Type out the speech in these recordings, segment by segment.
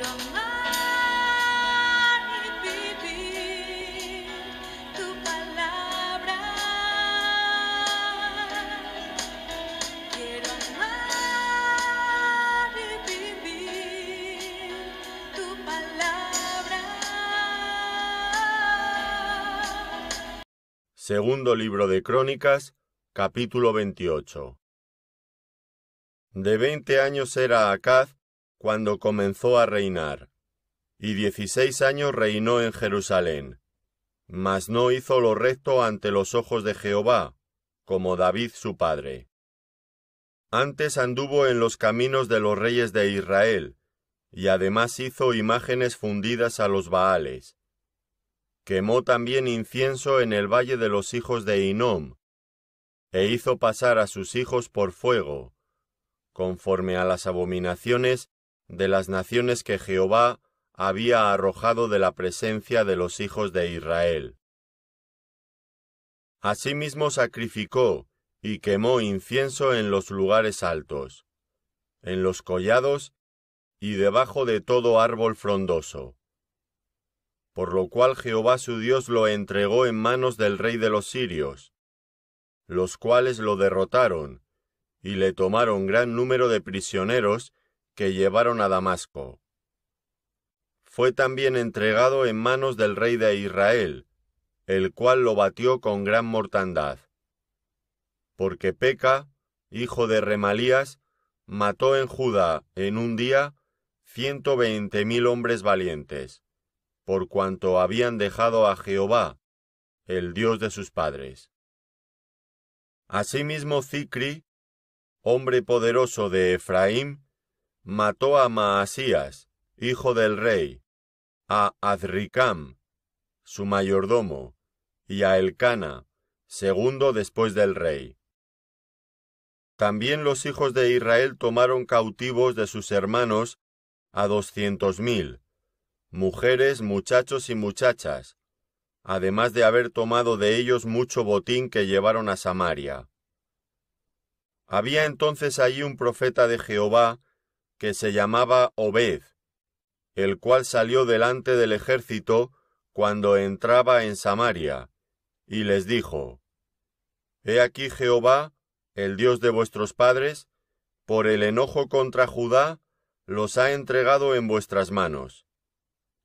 Quiero amar y vivir tu palabra. Quiero amar y vivir tu palabra. Segundo libro de Crónicas, capítulo 28. De 20 años era Acaz cuando comenzó a reinar, y 16 años reinó en Jerusalén. Mas no hizo lo recto ante los ojos de Jehová, como David su padre. Antes anduvo en los caminos de los reyes de Israel, y además hizo imágenes fundidas a los Baales. Quemó también incienso en el valle de los hijos de Hinnom, e hizo pasar a sus hijos por fuego, conforme a las abominaciones de las naciones que Jehová había arrojado de la presencia de los hijos de Israel. Asimismo sacrificó y quemó incienso en los lugares altos, en los collados y debajo de todo árbol frondoso. Por lo cual Jehová su Dios lo entregó en manos del rey de los sirios, los cuales lo derrotaron, y le tomaron gran número de prisioneros que llevaron a Damasco. Fue también entregado en manos del rey de Israel, el cual lo batió con gran mortandad. Porque Peca, hijo de Remalías, mató en Judá en un día 120,000 hombres valientes, por cuanto habían dejado a Jehová, el Dios de sus padres. Asimismo Zicri, hombre poderoso de Efraín, mató a Maasías, hijo del rey, a Azricam, su mayordomo, y a Elcana, segundo después del rey. También los hijos de Israel tomaron cautivos de sus hermanos a 200,000, mujeres, muchachos y muchachas, además de haber tomado de ellos mucho botín que llevaron a Samaria. Había entonces allí un profeta de Jehová que se llamaba Obed, el cual salió delante del ejército cuando entraba en Samaria, y les dijo: He aquí Jehová, el Dios de vuestros padres, por el enojo contra Judá, los ha entregado en vuestras manos,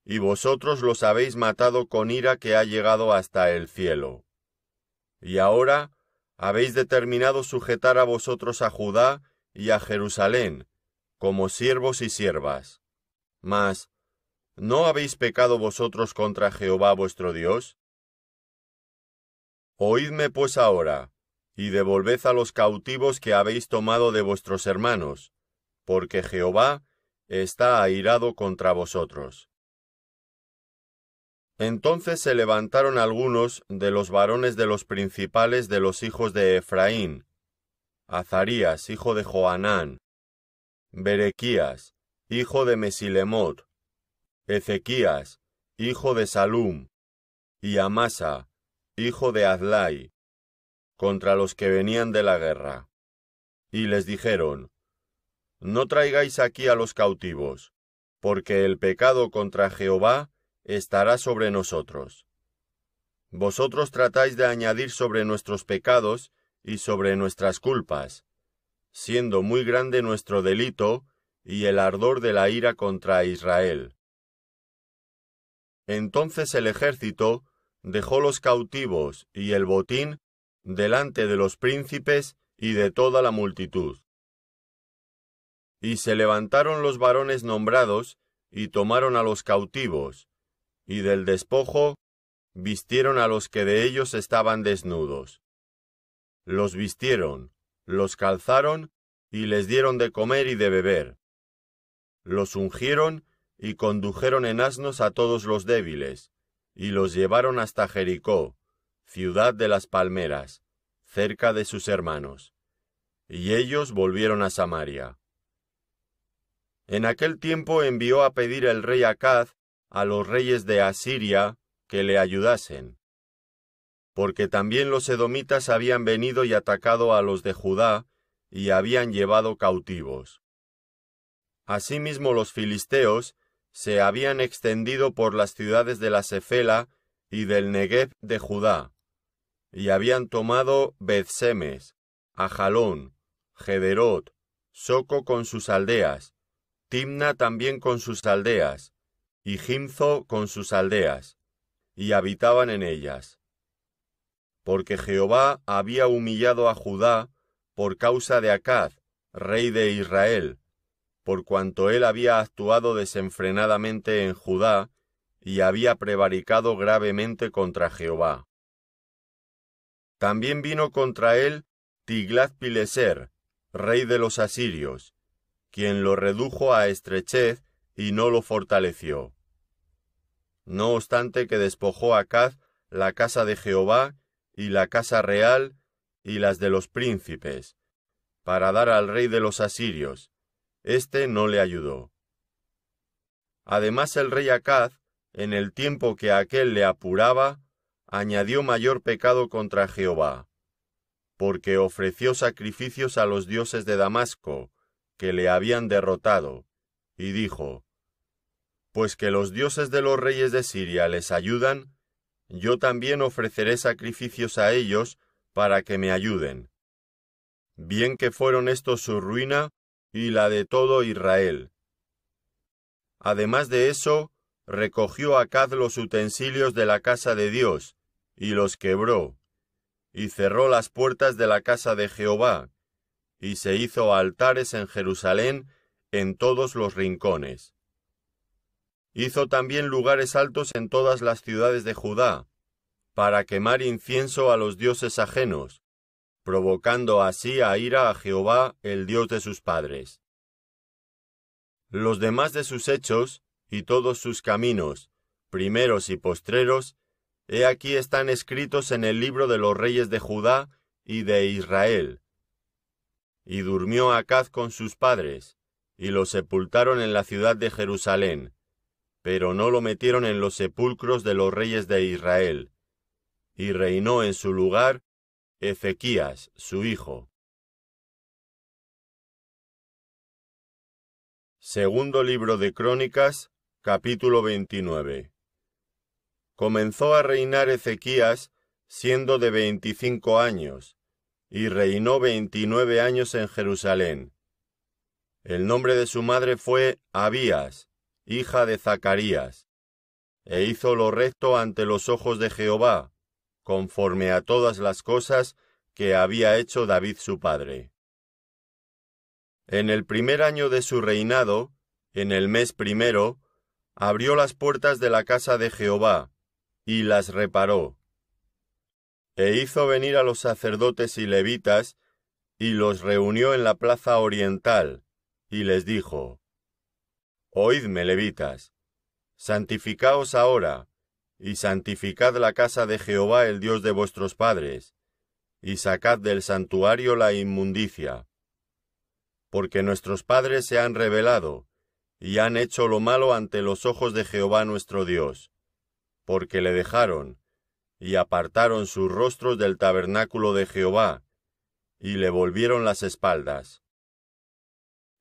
y vosotros los habéis matado con ira que ha llegado hasta el cielo. Y ahora habéis determinado sujetar a vosotros a Judá y a Jerusalén, como siervos y siervas. Mas, ¿no habéis pecado vosotros contra Jehová vuestro Dios? Oídme pues ahora, y devolved a los cautivos que habéis tomado de vuestros hermanos, porque Jehová está airado contra vosotros. Entonces se levantaron algunos de los varones de los principales de los hijos de Efraín: Azarías, hijo de Johanán; Berequías, hijo de Mesilemot; Ezequías, hijo de Salum; y Amasa, hijo de Adlai, contra los que venían de la guerra. Y les dijeron: No traigáis aquí a los cautivos, porque el pecado contra Jehová estará sobre nosotros. Vosotros tratáis de añadir sobre nuestros pecados y sobre nuestras culpas, siendo muy grande nuestro delito y el ardor de la ira contra Israel. Entonces el ejército dejó los cautivos y el botín delante de los príncipes y de toda la multitud. Y se levantaron los varones nombrados y tomaron a los cautivos, y del despojo vistieron a los que de ellos estaban desnudos. Los vistieron, los calzaron y les dieron de comer y de beber. Los ungieron y condujeron en asnos a todos los débiles, y los llevaron hasta Jericó, ciudad de las palmeras, cerca de sus hermanos. Y ellos volvieron a Samaria. En aquel tiempo envió a pedir el rey Acaz a los reyes de Asiria que le ayudasen, porque también los edomitas habían venido y atacado a los de Judá y habían llevado cautivos. Asimismo los filisteos se habían extendido por las ciudades de la Sefela y del Negev de Judá, y habían tomado Beth-Semes, Ajalón, Gederot, Soco con sus aldeas, Timna también con sus aldeas, y Gimzo con sus aldeas, y habitaban en ellas. Porque Jehová había humillado a Judá por causa de Acaz, rey de Israel, por cuanto él había actuado desenfrenadamente en Judá y había prevaricado gravemente contra Jehová. También vino contra él Tiglath-Pileser, rey de los asirios, quien lo redujo a estrechez y no lo fortaleció. No obstante que despojó a Acaz la casa de Jehová y la casa real y las de los príncipes, para dar al rey de los asirios. Este no le ayudó. Además el rey Acaz, en el tiempo que aquél le apuraba, añadió mayor pecado contra Jehová, porque ofreció sacrificios a los dioses de Damasco, que le habían derrotado, y dijo: Pues que los dioses de los reyes de Siria les ayudan, yo también ofreceré sacrificios a ellos para que me ayuden. Bien que fueron estos su ruina y la de todo Israel. Además de eso, recogió Acaz los utensilios de la casa de Dios, y los quebró, y cerró las puertas de la casa de Jehová, y se hizo altares en Jerusalén en todos los rincones. Hizo también lugares altos en todas las ciudades de Judá, para quemar incienso a los dioses ajenos, provocando así a ira a Jehová, el Dios de sus padres. Los demás de sus hechos, y todos sus caminos, primeros y postreros, he aquí están escritos en el libro de los reyes de Judá y de Israel. Y durmió Acaz con sus padres, y lo sepultaron en la ciudad de Jerusalén, pero no lo metieron en los sepulcros de los reyes de Israel, y reinó en su lugar Ezequías, su hijo. Segundo libro de Crónicas, capítulo 29. Comenzó a reinar Ezequías siendo de 25 años, y reinó 29 años en Jerusalén. El nombre de su madre fue Abías, hija de Zacarías, e hizo lo recto ante los ojos de Jehová, conforme a todas las cosas que había hecho David su padre. En el primer año de su reinado, en el mes primero, abrió las puertas de la casa de Jehová, y las reparó. E hizo venir a los sacerdotes y levitas, y los reunió en la plaza oriental, y les dijo: Oídme, levitas, santificaos ahora, y santificad la casa de Jehová el Dios de vuestros padres, y sacad del santuario la inmundicia. Porque nuestros padres se han rebelado, y han hecho lo malo ante los ojos de Jehová nuestro Dios, porque le dejaron, y apartaron sus rostros del tabernáculo de Jehová, y le volvieron las espaldas.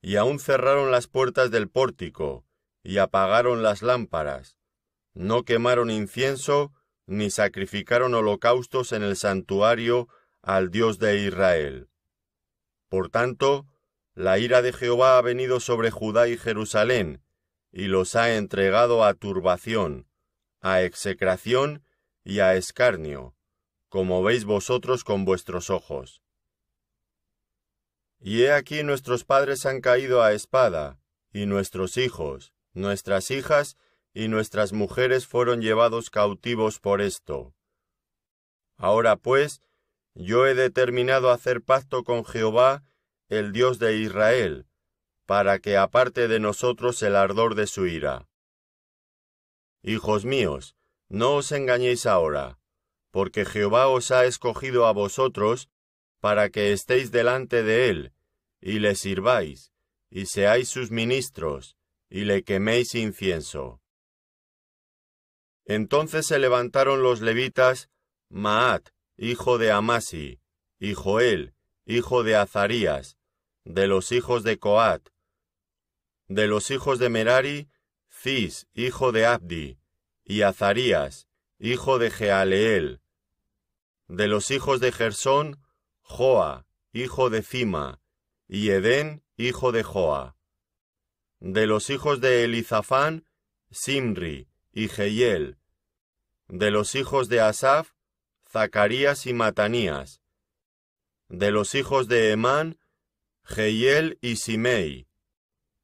Y aún cerraron las puertas del pórtico, y apagaron las lámparas, no quemaron incienso, ni sacrificaron holocaustos en el santuario al Dios de Israel. Por tanto, la ira de Jehová ha venido sobre Judá y Jerusalén, y los ha entregado a turbación, a execración y a escarnio, como veis vosotros con vuestros ojos. Y he aquí nuestros padres han caído a espada, y nuestros hijos, nuestras hijas y nuestras mujeres fueron llevados cautivos por esto. Ahora pues, yo he determinado hacer pacto con Jehová, el Dios de Israel, para que aparte de nosotros el ardor de su ira. Hijos míos, no os engañéis ahora, porque Jehová os ha escogido a vosotros para que estéis delante de él, y le sirváis, y seáis sus ministros, y le queméis incienso. Entonces se levantaron los levitas, Maat, hijo de Amasi, y Joel, hijo de Azarías, de los hijos de Coat, de los hijos de Merari, Cis, hijo de Abdi, y Azarías, hijo de Jealeel. De los hijos de Gersón, Joa, hijo de Cima, y Edén, hijo de Joa. De los hijos de Elizafán, Simri y Jehiel. De los hijos de Asaf, Zacarías y Matanías. De los hijos de Emán, Jehiel y Simei.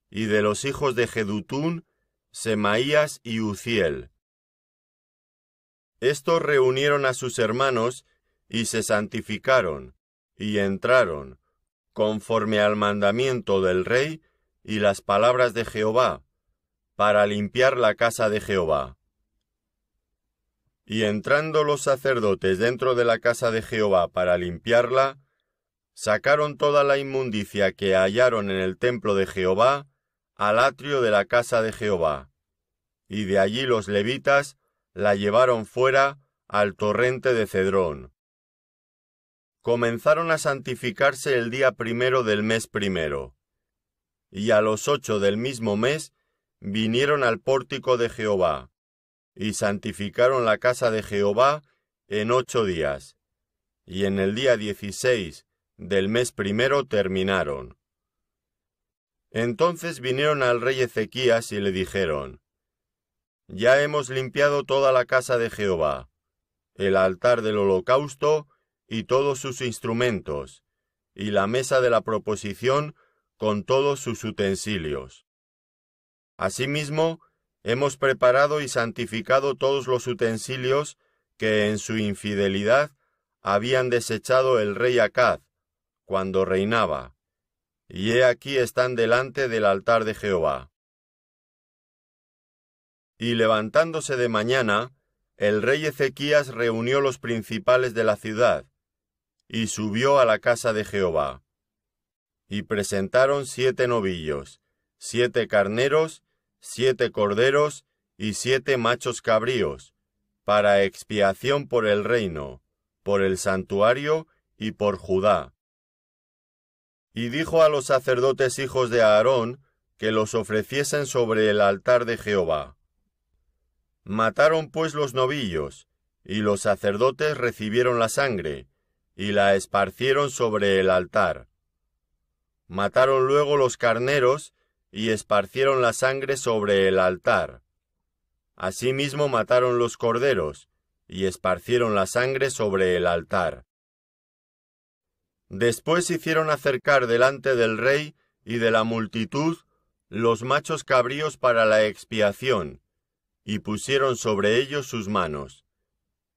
Y de los hijos de Jedutún, Semaías y Uziel. Estos reunieron a sus hermanos y se santificaron, y entraron, conforme al mandamiento del rey y las palabras de Jehová, para limpiar la casa de Jehová. Y entrando los sacerdotes dentro de la casa de Jehová para limpiarla, sacaron toda la inmundicia que hallaron en el templo de Jehová al atrio de la casa de Jehová, y de allí los levitas la llevaron fuera al torrente de Cedrón. Comenzaron a santificarse el día 1 del mes 1, y a los 8 del mismo mes vinieron al pórtico de Jehová, y santificaron la casa de Jehová en 8 días, y en el día 16 del mes 1 terminaron. Entonces vinieron al rey Ezequías y le dijeron: Ya hemos limpiado toda la casa de Jehová, el altar del holocausto y todos sus instrumentos, y la mesa de la proposición con todos sus utensilios. Asimismo, hemos preparado y santificado todos los utensilios que en su infidelidad habían desechado el rey Acaz, cuando reinaba, y he aquí están delante del altar de Jehová. Y levantándose de mañana, el rey Ezequías reunió los principales de la ciudad, y subió a la casa de Jehová. Y presentaron 7 novillos, 7 carneros, 7 corderos y 7 machos cabríos, para expiación por el reino, por el santuario y por Judá. Y dijo a los sacerdotes hijos de Aarón que los ofreciesen sobre el altar de Jehová. Mataron pues los novillos, y los sacerdotes recibieron la sangre, y la esparcieron sobre el altar. Mataron luego los carneros, y esparcieron la sangre sobre el altar. Asimismo mataron los corderos, y esparcieron la sangre sobre el altar. Después hicieron acercar delante del rey y de la multitud los machos cabríos para la expiación, y pusieron sobre ellos sus manos.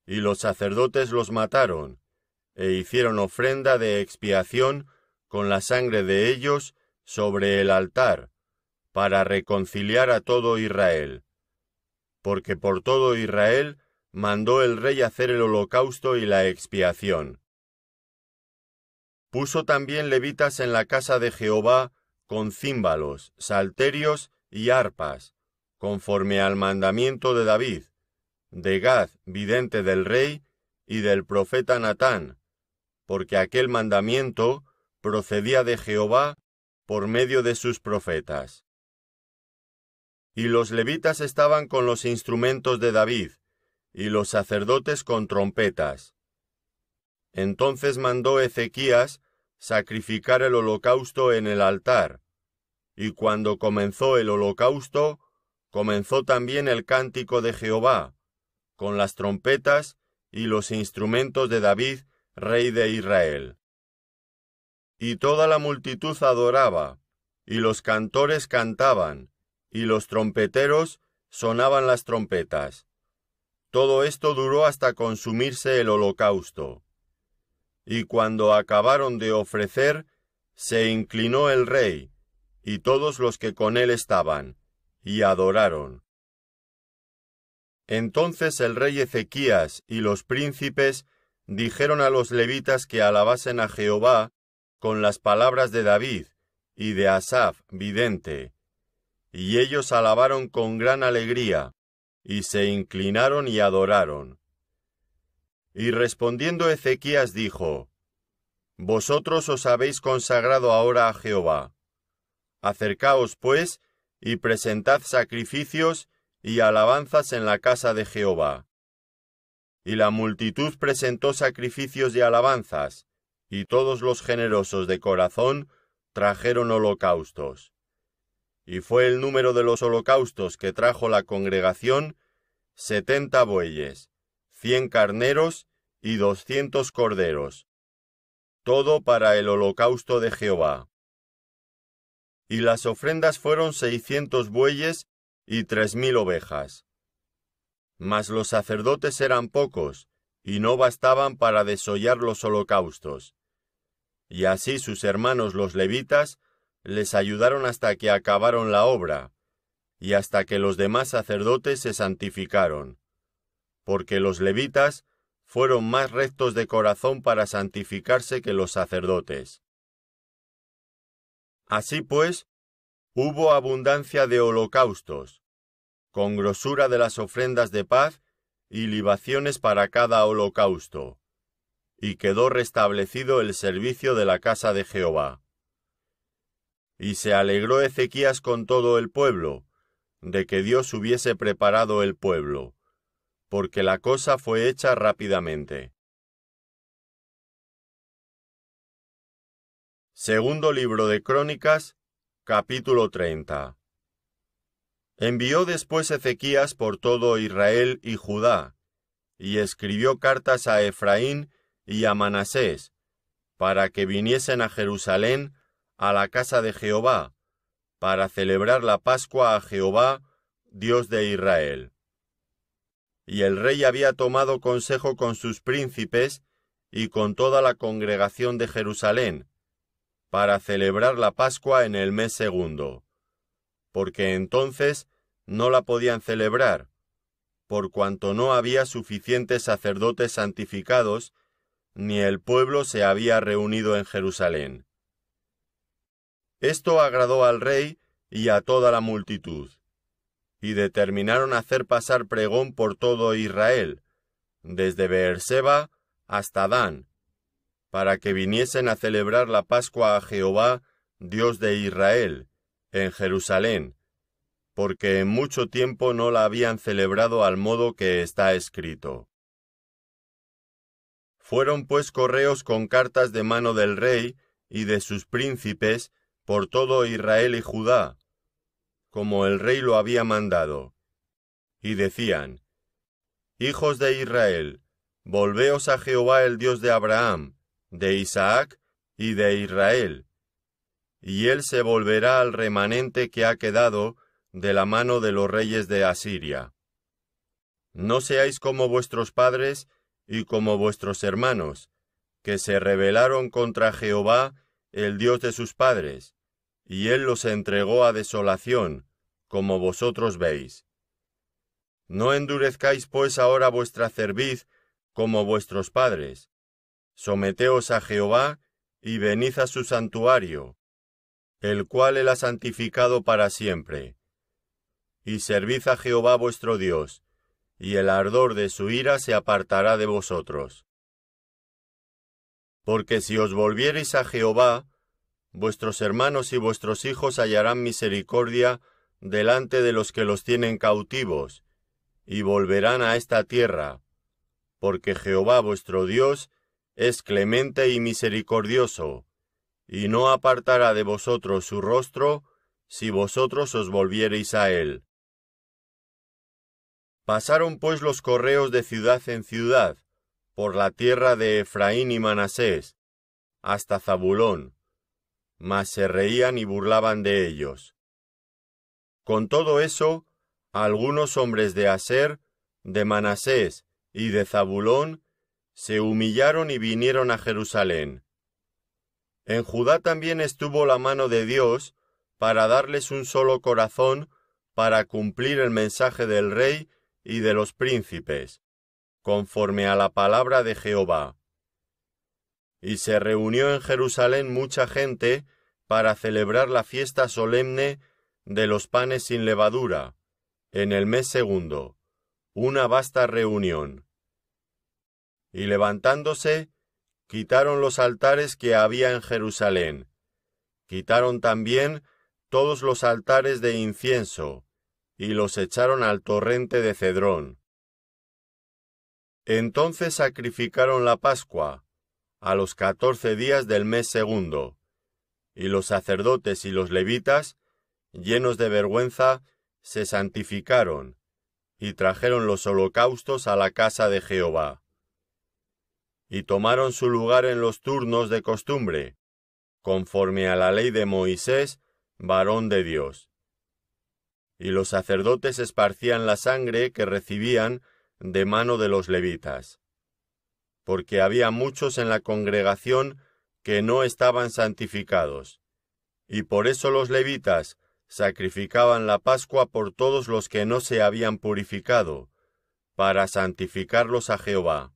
Y los sacerdotes los mataron, e hicieron ofrenda de expiación con la sangre de ellos sobre el altar, para reconciliar a todo Israel. Porque por todo Israel mandó el rey hacer el holocausto y la expiación. Puso también levitas en la casa de Jehová con címbalos, salterios y arpas, conforme al mandamiento de David, de Gad, vidente del rey, y del profeta Natán, porque aquel mandamiento procedía de Jehová por medio de sus profetas. Y los levitas estaban con los instrumentos de David, y los sacerdotes con trompetas. Entonces mandó Ezequías sacrificar el holocausto en el altar, y cuando comenzó el holocausto, comenzó también el cántico de Jehová, con las trompetas y los instrumentos de David, rey de Israel. Y toda la multitud adoraba, y los cantores cantaban, y los trompeteros sonaban las trompetas. Todo esto duró hasta consumirse el holocausto. Y cuando acabaron de ofrecer, se inclinó el rey, y todos los que con él estaban, y adoraron. Entonces el rey Ezequías y los príncipes dijeron a los levitas que alabasen a Jehová con las palabras de David y de Asaf, vidente, y ellos alabaron con gran alegría, y se inclinaron y adoraron. Y respondiendo Ezequías dijo: Vosotros os habéis consagrado ahora a Jehová. Acercaos, pues, y presentad sacrificios y alabanzas en la casa de Jehová. Y la multitud presentó sacrificios y alabanzas, y todos los generosos de corazón trajeron holocaustos. Y fue el número de los holocaustos que trajo la congregación 70 bueyes, 100 carneros y 200 corderos, todo para el holocausto de Jehová. Y las ofrendas fueron 600 bueyes y 3000 ovejas. Mas los sacerdotes eran pocos, y no bastaban para desollar los holocaustos. Y así sus hermanos los levitas les ayudaron hasta que acabaron la obra, y hasta que los demás sacerdotes se santificaron, porque los levitas fueron más rectos de corazón para santificarse que los sacerdotes. Así pues, hubo abundancia de holocaustos, con grosura de las ofrendas de paz y libaciones para cada holocausto, y quedó restablecido el servicio de la casa de Jehová. Y se alegró Ezequías con todo el pueblo, de que Dios hubiese preparado el pueblo, porque la cosa fue hecha rápidamente. Segundo libro de Crónicas, capítulo 30. Envió después Ezequías por todo Israel y Judá, y escribió cartas a Efraín y a Manasés, para que viniesen a Jerusalén, a la casa de Jehová, para celebrar la Pascua a Jehová, Dios de Israel. Y el rey había tomado consejo con sus príncipes y con toda la congregación de Jerusalén, para celebrar la Pascua en el mes segundo, porque entonces no la podían celebrar, por cuanto no había suficientes sacerdotes santificados, ni el pueblo se había reunido en Jerusalén. Esto agradó al rey y a toda la multitud, y determinaron hacer pasar pregón por todo Israel, desde Beerseba hasta Dan, para que viniesen a celebrar la Pascua a Jehová, Dios de Israel, en Jerusalén, porque en mucho tiempo no la habían celebrado al modo que está escrito. Fueron pues correos con cartas de mano del rey y de sus príncipes por todo Israel y Judá, como el rey lo había mandado, y decían: Hijos de Israel, volveos a Jehová el Dios de Abraham, de Isaac y de Israel, y él se volverá al remanente que ha quedado de la mano de los reyes de Asiria. No seáis como vuestros padres y como vuestros hermanos, que se rebelaron contra Jehová, el Dios de sus padres, y él los entregó a desolación, como vosotros veis. No endurezcáis pues ahora vuestra cerviz como vuestros padres. Someteos a Jehová y venid a su santuario, el cual él ha santificado para siempre. Y servid a Jehová vuestro Dios, y el ardor de su ira se apartará de vosotros. Porque si os volviereis a Jehová, vuestros hermanos y vuestros hijos hallarán misericordia delante de los que los tienen cautivos, y volverán a esta tierra, porque Jehová vuestro Dios es clemente y misericordioso, y no apartará de vosotros su rostro, si vosotros os volviereis a él. Pasaron pues los correos de ciudad en ciudad, por la tierra de Efraín y Manasés, hasta Zabulón, mas se reían y burlaban de ellos. Con todo eso, algunos hombres de Aser, de Manasés y de Zabulón se humillaron y vinieron a Jerusalén. En Judá también estuvo la mano de Dios para darles un solo corazón para cumplir el mensaje del rey y de los príncipes, conforme a la palabra de Jehová. Y se reunió en Jerusalén mucha gente para celebrar la fiesta solemne de los panes sin levadura, en el mes segundo, una vasta reunión. Y levantándose, quitaron los altares que había en Jerusalén. Quitaron también todos los altares de incienso, y los echaron al torrente de Cedrón. Entonces sacrificaron la Pascua, a los 14 días del mes segundo, y los sacerdotes y los levitas, llenos de vergüenza, se santificaron, y trajeron los holocaustos a la casa de Jehová. Y tomaron su lugar en los turnos de costumbre, conforme a la ley de Moisés, varón de Dios. Y los sacerdotes esparcían la sangre que recibían de mano de los levitas, porque había muchos en la congregación que no estaban santificados, y por eso los levitas sacrificaban la Pascua por todos los que no se habían purificado, para santificarlos a Jehová.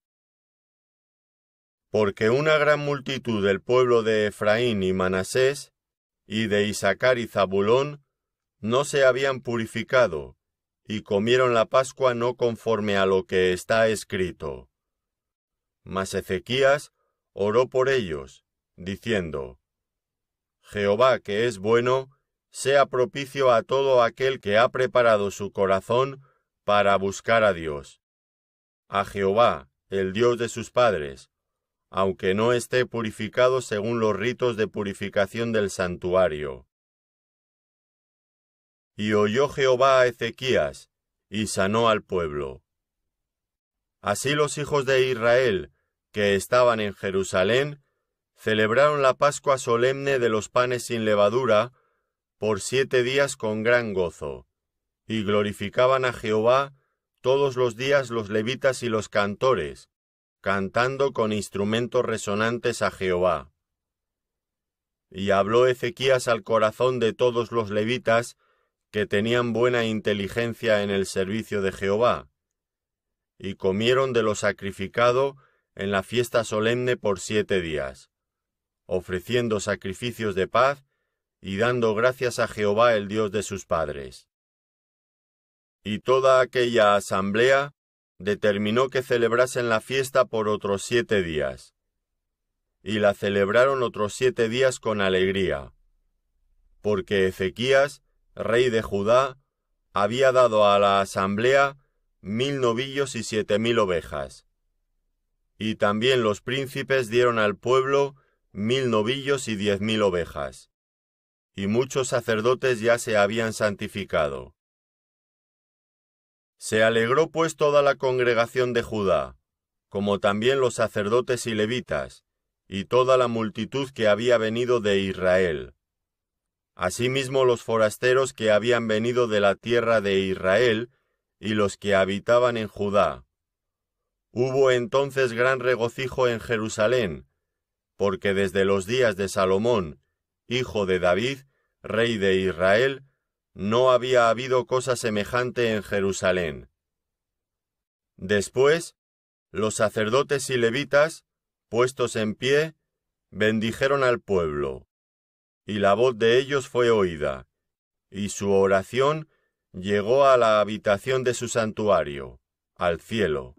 Porque una gran multitud del pueblo de Efraín y Manasés, y de Isacar y Zabulón, no se habían purificado, y comieron la Pascua no conforme a lo que está escrito. Mas Ezequías oró por ellos, diciendo: Jehová, que es bueno, sea propicio a todo aquel que ha preparado su corazón para buscar a Dios, a Jehová, el Dios de sus padres, aunque no esté purificado según los ritos de purificación del santuario. Y oyó Jehová a Ezequías, y sanó al pueblo. Así los hijos de Israel, que estaban en Jerusalén, celebraron la Pascua solemne de los panes sin levadura por 7 días con gran gozo, y glorificaban a Jehová todos los días los levitas y los cantores, cantando con instrumentos resonantes a Jehová. Y habló Ezequías al corazón de todos los levitas que tenían buena inteligencia en el servicio de Jehová, y comieron de lo sacrificado en la fiesta solemne por 7 días, ofreciendo sacrificios de paz y dando gracias a Jehová el Dios de sus padres. Y toda aquella asamblea determinó que celebrasen la fiesta por otros 7 días, y la celebraron otros 7 días con alegría, porque Ezequías, rey de Judá, había dado a la asamblea 1000 novillos y 7000 ovejas. Y también los príncipes dieron al pueblo 1000 novillos y 10,000 ovejas. Y muchos sacerdotes ya se habían santificado. Se alegró pues toda la congregación de Judá, como también los sacerdotes y levitas, y toda la multitud que había venido de Israel. Asimismo los forasteros que habían venido de la tierra de Israel, y los que habitaban en Judá. Hubo entonces gran regocijo en Jerusalén, porque desde los días de Salomón, hijo de David, rey de Israel, no había habido cosa semejante en Jerusalén. Después, los sacerdotes y levitas, puestos en pie, bendijeron al pueblo, y la voz de ellos fue oída, y su oración llegó a la habitación de su santuario, al cielo.